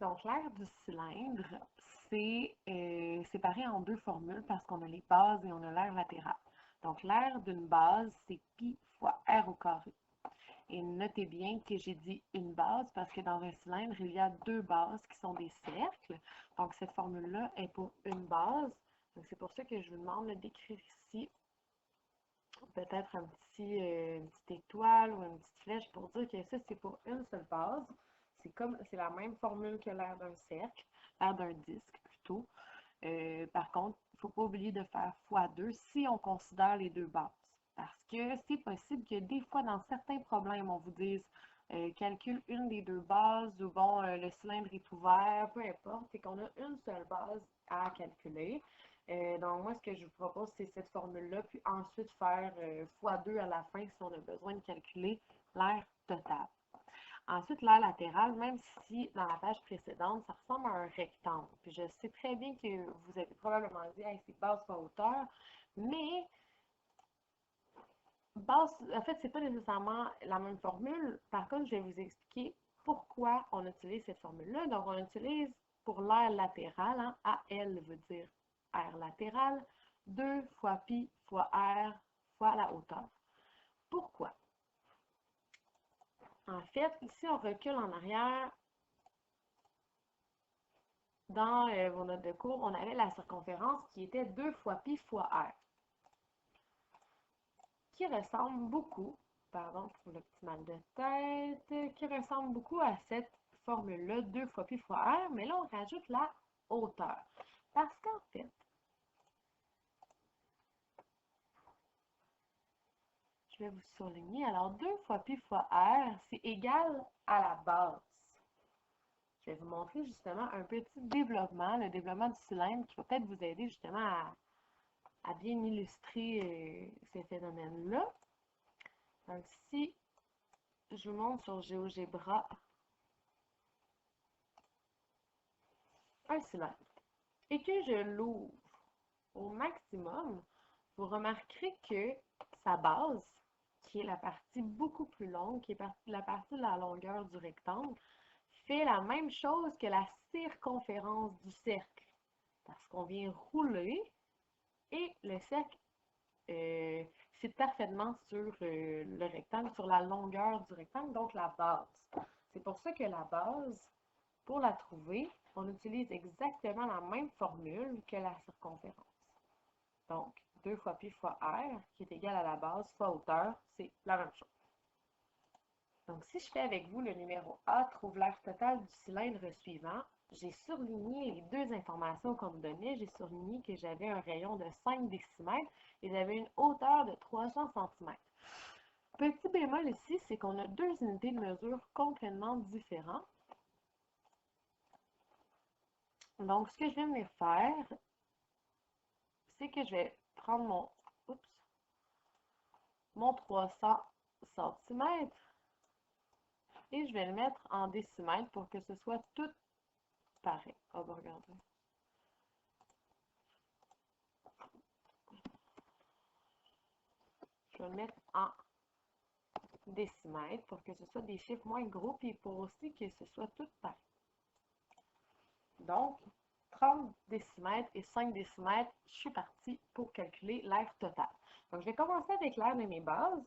Donc, l'air du cylindre, c'est séparé en deux formules parce qu'on a les bases et on a l'air latéral. Donc, l'air d'une base, c'est pi fois r au carré. Et notez bien que j'ai dit une base parce que dans un cylindre, il y a deux bases qui sont des cercles. Donc, cette formule-là est pour une base. Donc, c'est pour ça que je vous demande d'écrire ici peut-être une petite étoile ou une petite flèche pour dire que ça, c'est pour une seule base. C'est la même formule que l'air d'un cercle, l'air d'un disque plutôt. Par contre, il ne faut pas oublier de faire x2 si on considère les deux bases. Parce que c'est possible que des fois, dans certains problèmes, on vous dise calcule une des deux bases ou bon, le cylindre est ouvert, peu importe, c'est qu'on a une seule base à calculer. Donc, moi, ce que je vous propose, c'est cette formule-là, puis ensuite faire x2 à la fin si on a besoin de calculer l'air total. Ensuite, l'aire latérale, même si dans la page précédente, ça ressemble à un rectangle. Puis je sais très bien que vous avez probablement dit, hey, c'est base fois hauteur, mais base, en fait, c'est pas nécessairement la même formule. Par contre, je vais vous expliquer pourquoi on utilise cette formule-là. Donc, on utilise pour l'aire latérale, hein, AL veut dire aire latérale, 2 fois pi fois r fois la hauteur. Pourquoi? En fait, si on recule en arrière, dans vos notes de cours, on avait la circonférence qui était 2 fois pi fois r, qui ressemble beaucoup, pardon pour le petit mal de tête, qui ressemble beaucoup à cette formule-là, 2 fois pi fois r, mais là, on rajoute la hauteur. Parce qu'en fait, je vais vous souligner, alors 2 fois pi fois r, c'est égal à la base. Je vais vous montrer justement un petit développement, le développement du cylindre, qui va peut-être vous aider justement à bien illustrer ces phénomènes-là. Donc, si je vous montre sur GeoGebra un cylindre et que je l'ouvre au maximum, vous remarquerez que sa base, qui est la partie beaucoup plus longue, qui est la partie de la longueur du rectangle, fait la même chose que la circonférence du cercle. Parce qu'on vient rouler et le cercle fit parfaitement sur le rectangle, sur la longueur du rectangle, donc la base. C'est pour ça que la base, pour la trouver, on utilise exactement la même formule que la circonférence. Donc, 2 fois pi fois r, qui est égal à la base, fois hauteur, c'est la même chose. Donc, si je fais avec vous le numéro A, trouve l'aire totale du cylindre suivant, j'ai surligné les deux informations qu'on me donnait. J'ai surligné que j'avais un rayon de 5 décimètres et j'avais une hauteur de 300 cm. Petit bémol ici, c'est qu'on a deux unités de mesure complètement différentes. Donc, ce que je vais venir faire, c'est que je vais prendre mon 300 cm et je vais le mettre en décimètres pour que ce soit tout pareil. On va regarder. Je vais le mettre en décimètres pour que ce soit des chiffres moins gros et pour aussi que ce soit tout pareil. Donc, 30 décimètres et 5 décimètres, je suis partie pour calculer l'aire totale. Donc, je vais commencer avec l'aire de mes bases.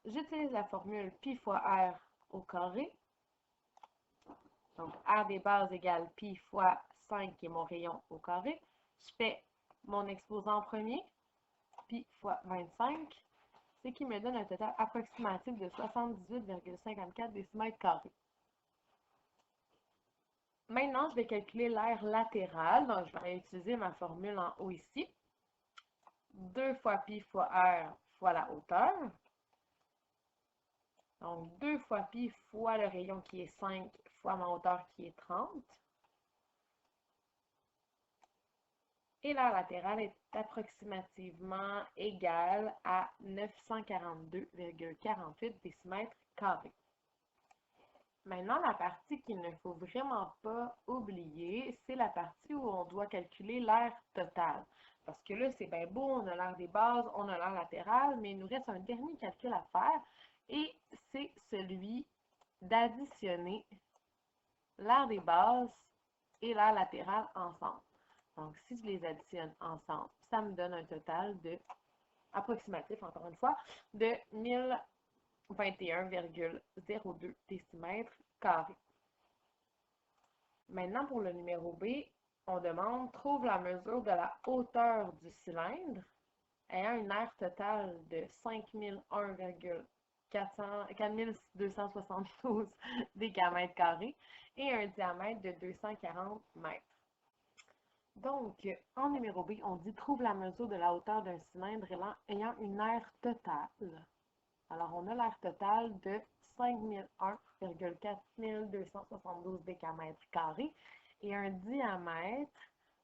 J'utilise la formule pi fois r au carré. Donc, r des bases égale pi fois 5 qui est mon rayon au carré. Je fais mon exposant premier, pi fois 25, ce qui me donne un total approximatif de 78,54 décimètres carrés. Maintenant, je vais calculer l'aire latérale. Donc, je vais utiliser ma formule en haut ici. 2 fois pi fois r fois la hauteur. Donc, 2 fois pi fois le rayon qui est 5 fois ma hauteur qui est 30. Et l'aire latérale est approximativement égale à 942,48 décimètres carrés. Maintenant, la partie qu'il ne faut vraiment pas oublier, c'est la partie où on doit calculer l'aire totale. Parce que là, c'est bien beau, on a l'aire des bases, on a l'aire latérale, mais il nous reste un dernier calcul à faire et c'est celui d'additionner l'aire des bases et l'aire latérale ensemble. Donc, si je les additionne ensemble, ça me donne un total de, approximatif encore une fois, de 1021,02 décimètres carrés. Maintenant, pour le numéro B, on demande, trouve la mesure de la hauteur du cylindre ayant une aire totale de 4272 décamètres carrés et un diamètre de 240 mètres. Donc, en numéro B, on dit trouve la mesure de la hauteur d'un cylindre ayant une aire totale. Alors, on a l'aire totale de 5001,4272 décamètres carrés et un diamètre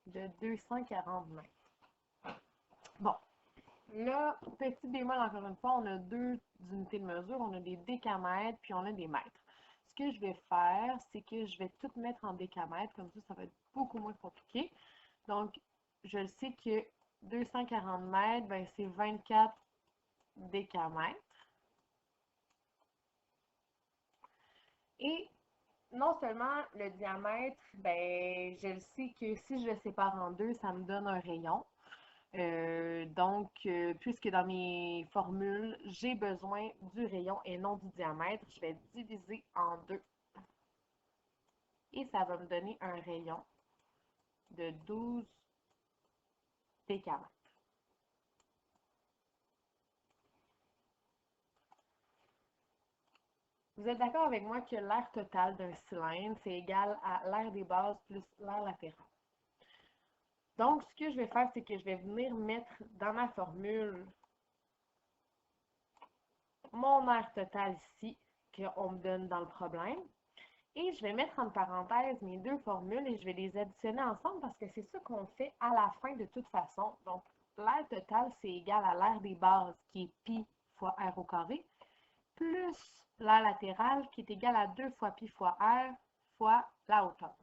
de 240 mètres. Bon, là, petit bémol, encore une fois, on a deux unités de mesure, on a des décamètres puis on a des mètres. Ce que je vais faire, c'est que je vais tout mettre en décamètres, comme ça va être beaucoup moins compliqué. Donc, je le sais que 240 mètres, ben, c'est 24 décamètres. Et non seulement le diamètre, ben, je le sais que si je le sépare en deux, ça me donne un rayon. Puisque dans mes formules, j'ai besoin du rayon et non du diamètre, je vais diviser en deux. Et ça va me donner un rayon de 12 décamètres. Vous êtes d'accord avec moi que l'aire totale d'un cylindre, c'est égal à l'aire des bases plus l'aire latérale. Donc, ce que je vais faire, c'est que je vais venir mettre dans ma formule mon aire totale ici, qu'on me donne dans le problème. Et je vais mettre en parenthèse mes deux formules et je vais les additionner ensemble parce que c'est ça qu'on fait à la fin de toute façon. Donc, l'aire totale, c'est égal à l'aire des bases qui est pi fois r au carré, plus l'aire latérale qui est égale à 2 fois pi fois r fois la hauteur.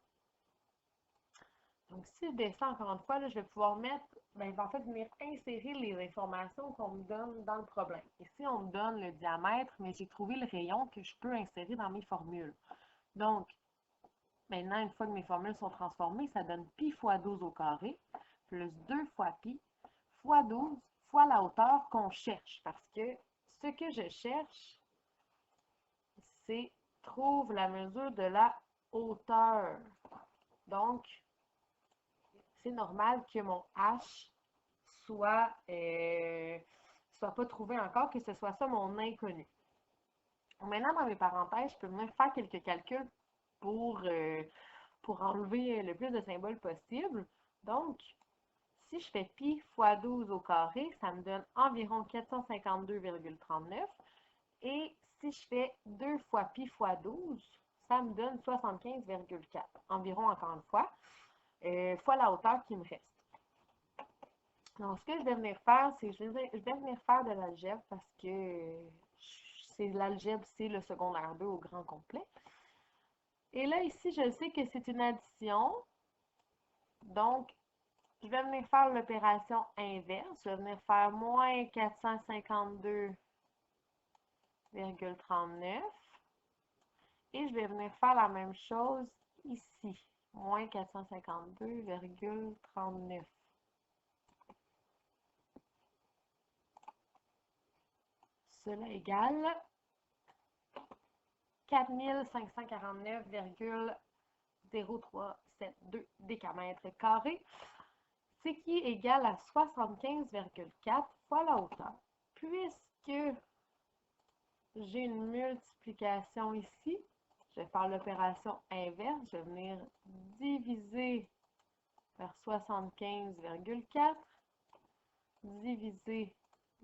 Donc, si je descends encore une fois, là, je vais pouvoir mettre, en fait, venir insérer les informations qu'on me donne dans le problème. Ici, on me donne le diamètre, mais j'ai trouvé le rayon que je peux insérer dans mes formules. Donc, maintenant, une fois que mes formules sont transformées, ça donne pi fois 12 au carré, plus 2 fois pi, fois 12, fois la hauteur qu'on cherche. Parce que ce que je cherche, c'est trouve la mesure de la hauteur. Donc, c'est normal que mon H soit pas trouvé encore, que ce soit ça mon inconnu. Maintenant, dans mes parenthèses, je peux venir faire quelques calculs pour enlever le plus de symboles possible. Donc, si je fais pi fois 12 au carré, ça me donne environ 452,39. Et si je fais 2 fois pi fois 12, ça me donne 75,4. Environ, encore une fois, fois la hauteur qui me reste. Donc, ce que je vais venir faire, c'est que je vais venir faire de l'algèbre parce que l'algèbre, c'est le secondaire 2 au grand complet. Et là, ici, je sais que c'est une addition. Donc, je vais venir faire l'opération inverse. Je vais venir faire moins 452,39. Et je vais venir faire la même chose ici. Moins 452,39. Cela égale 4549,0372 décamètres carrés, ce qui est égal à 75,4 fois la hauteur. Puisque j'ai une multiplication ici, je vais faire l'opération inverse. Je vais venir diviser par 75,4, diviser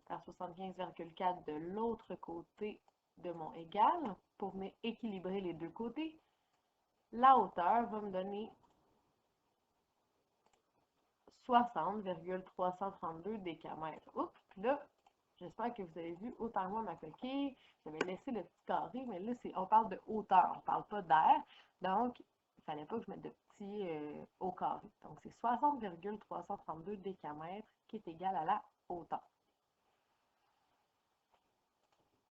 par 75,4 de l'autre côté de mon égal pour venir équilibrer les deux côtés. La hauteur va me donner 60,332 décamètres. Oups, puis là, j'espère que vous avez vu autant que moi ma coquille. J'avais laissé le petit carré, mais là, on parle de hauteur, on ne parle pas d'air. Donc, il ne fallait pas que je mette de petit au carré. Donc, c'est 60,332 décamètres qui est égal à la hauteur.